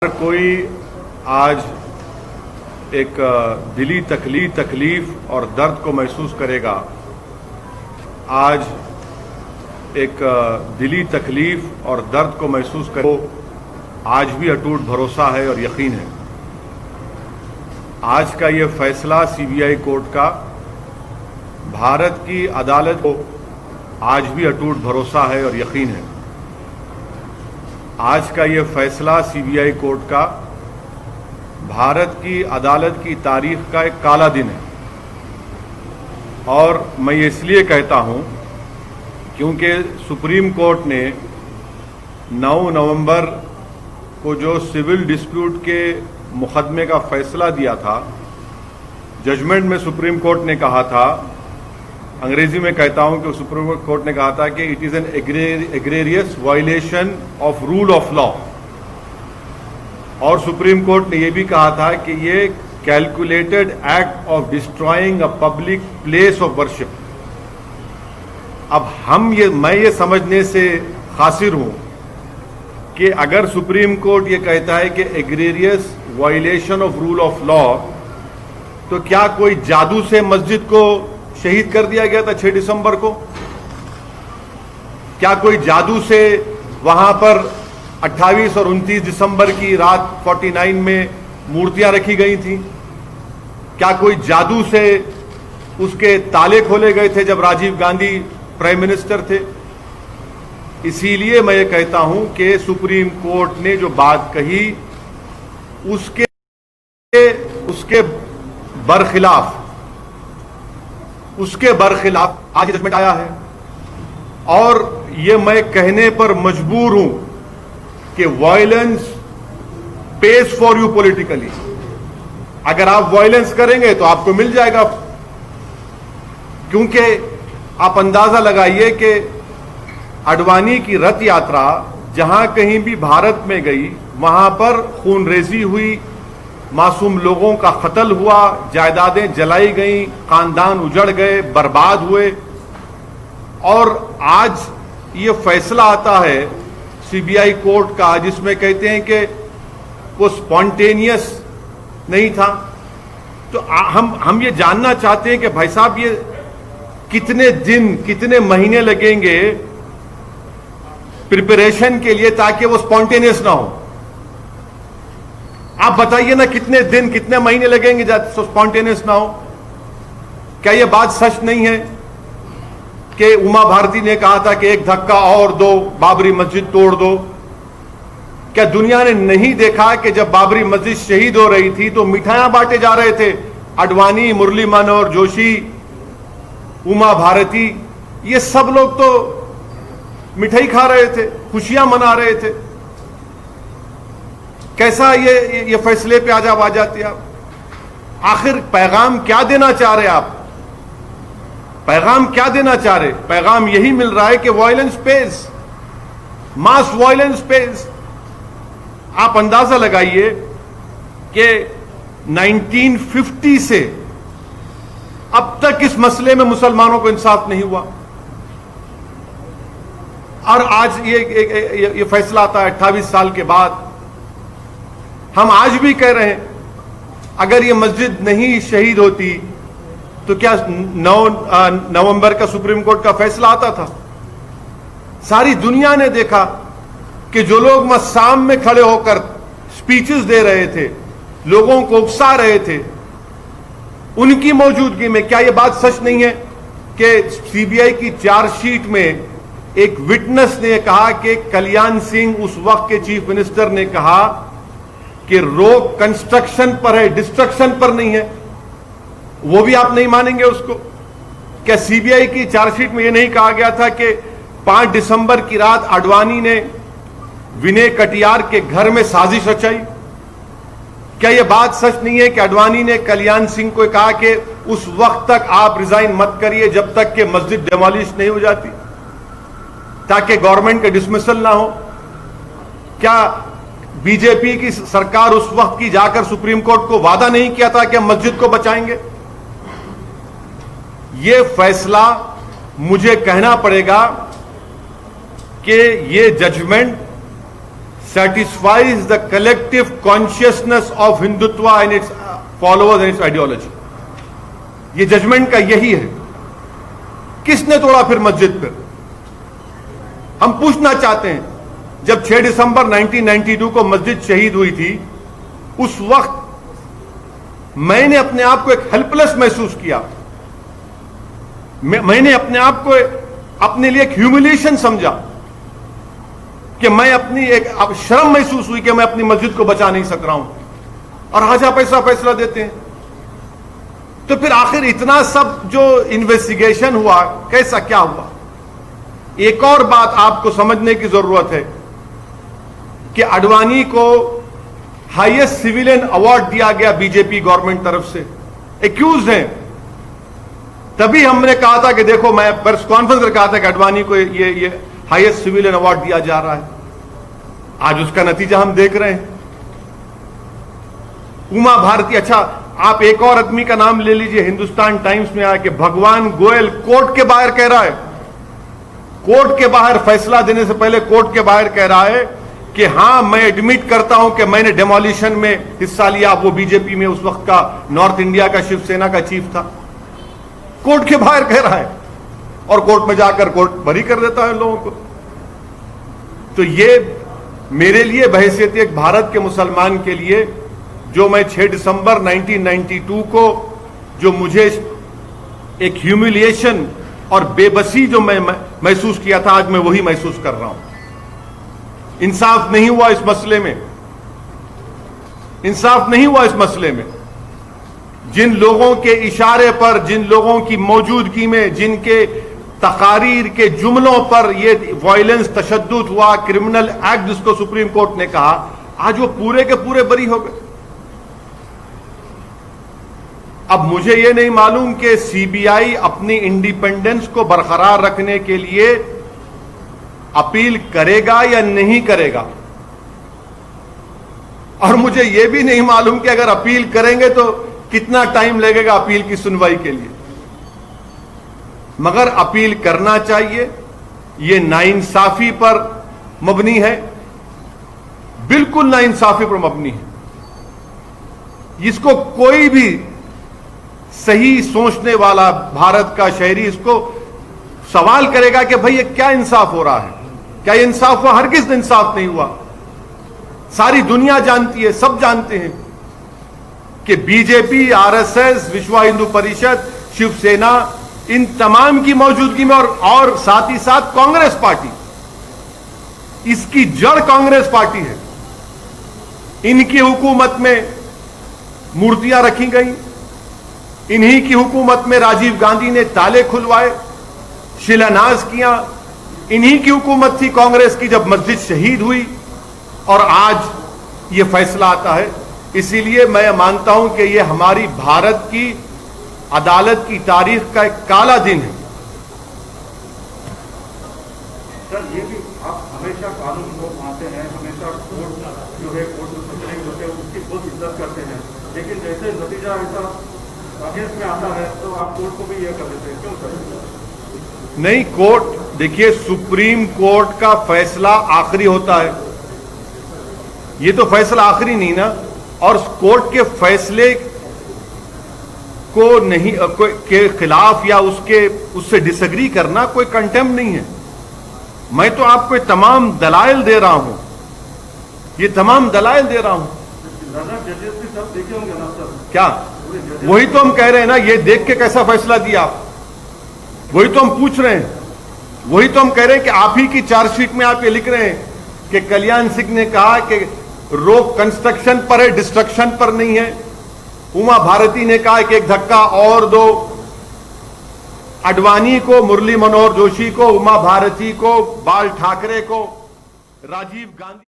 कोई आज एक दिली तकलीफ और दर्द को महसूस करेगा। आज एक दिली तकलीफ और दर्द को महसूस करे, आज भी अटूट भरोसा है और यकीन है। आज का ये फैसला सीबीआई कोर्ट का भारत की अदालत को आज भी अटूट भरोसा है और यकीन है। आज का ये फैसला सीबीआई कोर्ट का भारत की अदालत की तारीख का एक काला दिन है। और मैं ये इसलिए कहता हूं क्योंकि सुप्रीम कोर्ट ने 9 नवंबर को जो सिविल डिस्प्यूट के मुकदमे का फैसला दिया था, जजमेंट में सुप्रीम कोर्ट ने कहा था, अंग्रेजी में कहता हूं कि सुप्रीम कोर्ट ने कहा था कि it is an egregious violation of rule of law. और सुप्रीम कोर्ट ने यह भी कहा था कि ये calculated act of destroying a public place of worship. अब मैं ये समझने से कासिर हूं कि अगर सुप्रीम कोर्ट ये कहता है कि egregious violation of rule of law, तो क्या कोई जादू से मस्जिद को शहीद कर दिया गया था 6 दिसंबर को? क्या कोई जादू से वहां पर 28 और 29 दिसंबर की रात 49 में मूर्तियां रखी गई थी? क्या कोई जादू से उसके ताले खोले गए थे जब राजीव गांधी प्राइम मिनिस्टर थे? इसीलिए मैं ये कहता हूं कि सुप्रीम कोर्ट ने जो बात कही उसके बरखिलाफ आज जजमेंट आया है। और ये मैं कहने पर मजबूर हूं कि violence page for you politically. अगर आप वायलेंस करेंगे तो आपको मिल जाएगा, क्योंकि आप अंदाजा लगाइए कि अडवाणी की रथ यात्रा जहां कहीं भी भारत में गई, वहां पर खूनरेजी हुई, मासूम लोगों का कत्ल हुआ, जायदादें जलाई गईं, खानदान उजड़ गए, बर्बाद हुए। और आज ये फैसला आता है सीबीआई कोर्ट का जिसमें कहते हैं कि वो स्पॉन्टेनियस नहीं था। तो हम ये जानना चाहते हैं कि भाई साहब, ये कितने दिन, कितने महीने लगेंगे प्रिपरेशन के लिए ताकि वो स्पॉन्टेनियस ना हो? आप बताइए ना, कितने दिन, कितने महीने लगेंगे स्पॉन्टेनियस ना हो? क्या यह बात सच नहीं है कि उमा भारती ने कहा था कि एक धक्का और दो, बाबरी मस्जिद तोड़ दो? क्या दुनिया ने नहीं देखा कि जब बाबरी मस्जिद शहीद हो रही थी तो मिठाइयां बांटे जा रहे थे? अडवाणी, मुरली मनोहर जोशी, उमा भारती, ये सब लोग तो मिठाई खा रहे थे, खुशियां मना रहे थे। कैसा ये फैसले पे आज आ जाती है आप? आखिर पैगाम क्या देना चाह रहे आप? पैगाम क्या देना चाह रहे? पैगाम यही मिल रहा है कि वायलेंस पेज, मास वायलेंस पेज। आप अंदाजा लगाइए कि 1950 से अब तक इस मसले में मुसलमानों को इंसाफ नहीं हुआ, और आज ये फैसला आता है 28 साल के बाद। हम आज भी कह रहे हैं, अगर ये मस्जिद नहीं शहीद होती तो क्या 9 नवंबर का सुप्रीम कोर्ट का फैसला आता था? सारी दुनिया ने देखा कि जो लोग मस्साम में खड़े होकर स्पीचेस दे रहे थे, लोगों को उकसा रहे थे, उनकी मौजूदगी में क्या यह बात सच नहीं है कि सीबीआई की चार्जशीट में एक विटनेस ने कहा कि कल्याण सिंह, उस वक्त के चीफ मिनिस्टर, ने कहा कि रोक कंस्ट्रक्शन पर है, डिस्ट्रक्शन पर नहीं है? वो भी आप नहीं मानेंगे उसको? क्या सीबीआई की चार्जशीट में यह नहीं कहा गया था कि 5 दिसंबर की रात अडवाणी ने विनय कटियार के घर में साजिश रचाई? क्या यह बात सच नहीं है कि अडवाणी ने कल्याण सिंह को कहा कि उस वक्त तक आप रिजाइन मत करिए जब तक कि मस्जिद डेमोलिश नहीं हो जाती, ताकि गवर्नमेंट का डिसमिसल ना हो? क्या बीजेपी की सरकार उस वक्त की जाकर सुप्रीम कोर्ट को वादा नहीं किया था कि हम मस्जिद को बचाएंगे? यह फैसला मुझे कहना पड़ेगा कि ये judgement satisfies the collective consciousness of Hindutva and its followers and its ideology. ये जजमेंट का यही है. किसने तोड़ा फिर मस्जिद पर? हम पूछना चाहते हैं, जब 6 दिसंबर 1992 को मस्जिद शहीद हुई थी, उस वक्त मैंने अपने आप को एक हेल्पलेस महसूस किया. मैंने अपने आप को अपने लिए एक ह्यूमिलिएशन समझा कि मैं अपनी एक शर्म महसूस हुई कि मैं अपनी मस्जिद को बचा नहीं सक रहा हूं, और आज आप ऐसा फैसला देते हैं. तो फिर आखिर इतना सब जो इन्वेस्टिगेशन हुआ, कैसा क्या हुआ? एक और बात आपको समझने की जरूरत है कि अडवाणी को हाईएस्ट सिविलियन अवार्ड दिया गया बीजेपी गवर्नमेंट तरफ से. एक्यूज हैं. तभी हमने कहा था कि देखो, मैं प्रेस कॉन्फ्रेंस में कहा था कि अडवाणी को ये हाईएस्ट सिविलियन अवार्ड दिया जा रहा है. आज उसका नतीजा हम देख रहे हैं. उमा भारती, अच्छा आप एक और आदमी का नाम ले लीजिए. हिंदुस्तान टाइम्स में आया कि भगवान गोयल कोर्ट के बाहर कह रहा है, कोर्ट के बाहर फैसला देने से पहले कोर्ट के बाहर कह रहा है कि हां, मैं एडमिट करता हूं कि मैंने डेमोलिशन में हिस्सा लिया. वो बीजेपी में उस वक्त का नॉर्थ इंडिया का शिवसेना का चीफ था. कोर्ट के बाहर कह रहा है, और कोर्ट में जाकर कोर्ट बरी कर देता है लोगों को. तो ये मेरे लिए बहैसियत एक भारत के मुसलमान के लिए, जो मैं 6 दिसंबर 1992 को जो मुझे एक ह्यूमिलिएशन और बेबसी जो मैं महसूस किया था, आज मैं वही महसूस कर रहा हूं. इंसाफ नहीं हुआ इस मसले में. इंसाफ नहीं हुआ इस मसले में. जिन लोगों के इशारे पर, जिन लोगों की मौजूदगी में, जिनके तकारीर के जुमलों पर यह वायलेंस, तशद्दुद हुआ, क्रिमिनल एक्ट जिसको सुप्रीम कोर्ट ने कहा, आज वो पूरे के पूरे बरी हो गए. अब मुझे यह नहीं मालूम कि सीबीआई अपनी इंडिपेंडेंस को बरकरार रखने के लिए अपील करेगा या नहीं करेगा, और मुझे यह भी नहीं मालूम कि अगर अपील करेंगे तो कितना टाइम लगेगा अपील की सुनवाई के लिए. मगर अपील करना चाहिए. यह नाइंसाफी पर मबनी है, बिल्कुल नाइंसाफी पर मबनी है. इसको कोई भी सही सोचने वाला भारत का शहरी इसको सवाल करेगा कि भाई ये क्या इंसाफ हो रहा है, क्या ये इंसाफ हुआ? हरगिज़ इंसाफ नहीं हुआ. सारी दुनिया जानती है, सब जानते हैं कि बीजेपी, आरएसएस, विश्व हिंदू परिषद, शिवसेना, इन तमाम की मौजूदगी में और साथ ही साथ कांग्रेस पार्टी, इसकी जड़ कांग्रेस पार्टी है. इनकी हुकूमत में मूर्तियां रखी गई. इन्हीं की हुकूमत में राजीव गांधी ने ताले खुलवाए, शिलान्यास किया. इन्हीं की हुकूमत थी कांग्रेस की जब मस्जिद शहीद हुई, और आज यह फैसला आता है. इसीलिए मैं मानता हूं कि यह हमारी भारत की अदालत की तारीख का एक काला दिन है. सर, ये भी आप हमेशा कानून को मानते हैं, हमेशा कोर्ट जो है, कोर्ट में फैसले होते हैं उसकी बहुत इज्जत करते हैं, लेकिन जैसे नतीजा ऐसा अगेंस्ट में आता है तो आप कोर्ट को भी यह कर देते हैं, क्यों सर? नहीं, कोर्ट, देखिए, सुप्रीम कोर्ट का फैसला आखिरी होता है. ये तो फैसला आखिरी नहीं ना, और कोर्ट के फैसले को नहीं के खिलाफ या उससे डिसएग्री करना कोई कंटेम्प्ट नहीं है. मैं तो आपको तमाम दलाइल दे रहा हूं, ये तमाम दलाइल दे रहा हूं. जजेस भी सब देखे होंगे ना सर? क्या? वही तो हम कह रहे हैं ना, ये देख के कैसा फैसला दिया आप, वही तो हम पूछ रहे हैं. वही तो हम कह रहे हैं कि आप ही की चार्जशीट में आप ये लिख रहे हैं कि कल्याण सिंह ने कहा कि रोक कंस्ट्रक्शन पर है, डिस्ट्रक्शन पर नहीं है. उमा भारती ने कहा कि एक धक्का और दो. अडवाणी को, मुरली मनोहर जोशी को, उमा भारती को, बाल ठाकरे को, राजीव गांधी